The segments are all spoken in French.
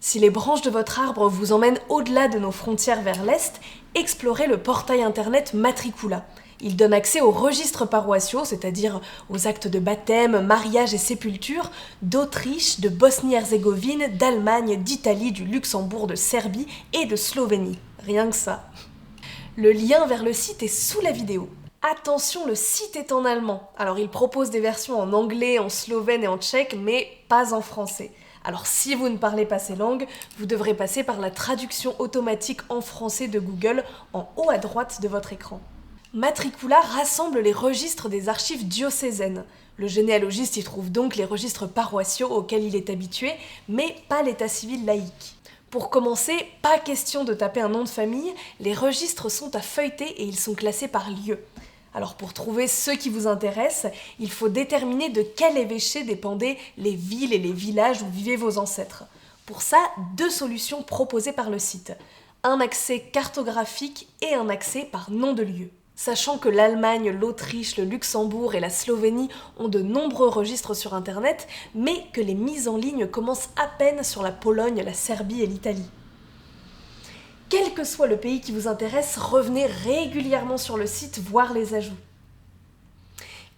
Si les branches de votre arbre vous emmènent au-delà de nos frontières vers l'Est, explorez le portail internet Matricula. Il donne accès aux registres paroissiaux, c'est-à-dire aux actes de baptême, mariage et sépulture, d'Autriche, de Bosnie-Herzégovine, d'Allemagne, d'Italie, du Luxembourg, de Serbie et de Slovénie. Rien que ça. Le lien vers le site est sous la vidéo. Attention, le site est en allemand. Alors il propose des versions en anglais, en slovène et en tchèque, mais pas en français. Alors si vous ne parlez pas ces langues, vous devrez passer par la traduction automatique en français de Google en haut à droite de votre écran. Matricula rassemble les registres des archives diocésaines. Le généalogiste y trouve donc les registres paroissiaux auxquels il est habitué, mais pas l'état civil laïque. Pour commencer, pas question de taper un nom de famille, les registres sont à feuilleter et ils sont classés par lieu. Alors pour trouver ceux qui vous intéressent, il faut déterminer de quel évêché dépendaient les villes et les villages où vivaient vos ancêtres. Pour ça, 2 solutions proposées par le site. Un accès cartographique et un accès par nom de lieu. Sachant que l'Allemagne, l'Autriche, le Luxembourg et la Slovénie ont de nombreux registres sur Internet, mais que les mises en ligne commencent à peine sur la Pologne, la Serbie et l'Italie. Quel que soit le pays qui vous intéresse, revenez régulièrement sur le site voir les ajouts.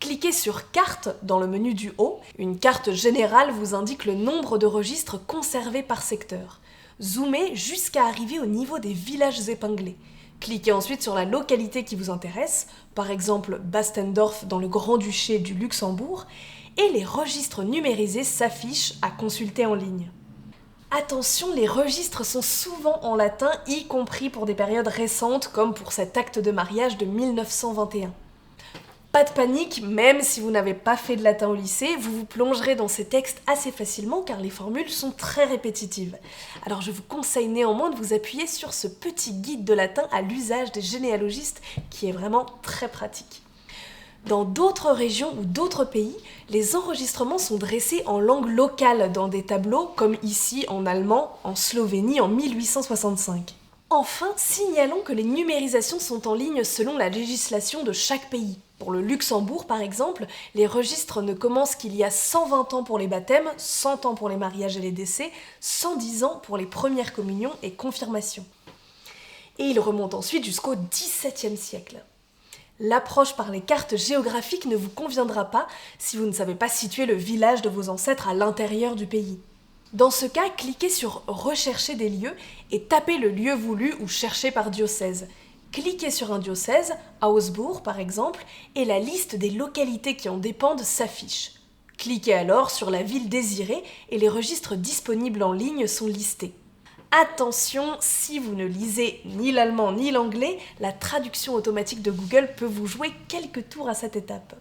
Cliquez sur Carte dans le menu du haut. Une carte générale vous indique le nombre de registres conservés par secteur. Zoomez jusqu'à arriver au niveau des villages épinglés. Cliquez ensuite sur la localité qui vous intéresse, par exemple Bastendorf dans le Grand-Duché du Luxembourg, et les registres numérisés s'affichent à consulter en ligne. Attention, les registres sont souvent en latin, y compris pour des périodes récentes, comme pour cet acte de mariage de 1921. Pas de panique, même si vous n'avez pas fait de latin au lycée, vous vous plongerez dans ces textes assez facilement car les formules sont très répétitives. Alors je vous conseille néanmoins de vous appuyer sur ce petit guide de latin à l'usage des généalogistes qui est vraiment très pratique. Dans d'autres régions ou d'autres pays, les enregistrements sont dressés en langue locale dans des tableaux, comme ici en allemand, en Slovénie en 1865. Enfin, signalons que les numérisations sont en ligne selon la législation de chaque pays. Pour le Luxembourg, par exemple, les registres ne commencent qu'il y a 120 ans pour les baptêmes, 100 ans pour les mariages et les décès, 110 ans pour les premières communions et confirmations. Et ils remontent ensuite jusqu'au XVIIe siècle. L'approche par les cartes géographiques ne vous conviendra pas si vous ne savez pas situer le village de vos ancêtres à l'intérieur du pays. Dans ce cas, cliquez sur « Rechercher des lieux » et tapez le lieu voulu ou cherchez par diocèse. Cliquez sur un diocèse, Augsbourg par exemple, et la liste des localités qui en dépendent s'affiche. Cliquez alors sur la ville désirée et les registres disponibles en ligne sont listés. Attention, si vous ne lisez ni l'allemand ni l'anglais, la traduction automatique de Google peut vous jouer quelques tours à cette étape.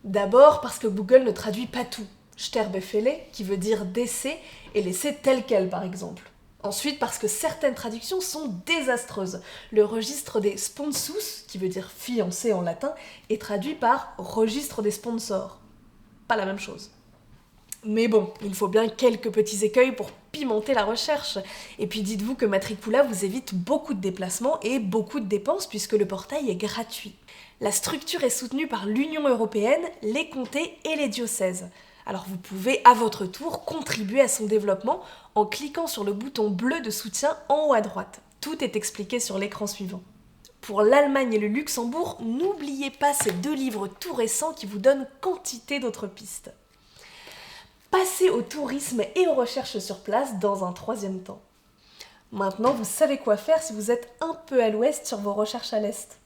D'abord parce que Google ne traduit pas tout. Sterbefälle, qui veut dire décès, est laissé tel quel par exemple. Ensuite parce que certaines traductions sont désastreuses. Le registre des sponsus, qui veut dire fiancé en latin, est traduit par registre des sponsors. Pas la même chose. Mais bon, il faut bien quelques petits écueils pour pimenter la recherche. Et puis dites-vous que Matricula vous évite beaucoup de déplacements et beaucoup de dépenses puisque le portail est gratuit. La structure est soutenue par l'Union européenne, les comtés et les diocèses. Alors vous pouvez à votre tour contribuer à son développement en cliquant sur le bouton bleu de soutien en haut à droite. Tout est expliqué sur l'écran suivant. Pour l'Allemagne et le Luxembourg, n'oubliez pas ces 2 livres tout récents qui vous donnent quantité d'autres pistes. Passez au tourisme et aux recherches sur place dans un 3e temps. Maintenant, vous savez quoi faire si vous êtes un peu à l'ouest sur vos recherches à l'est.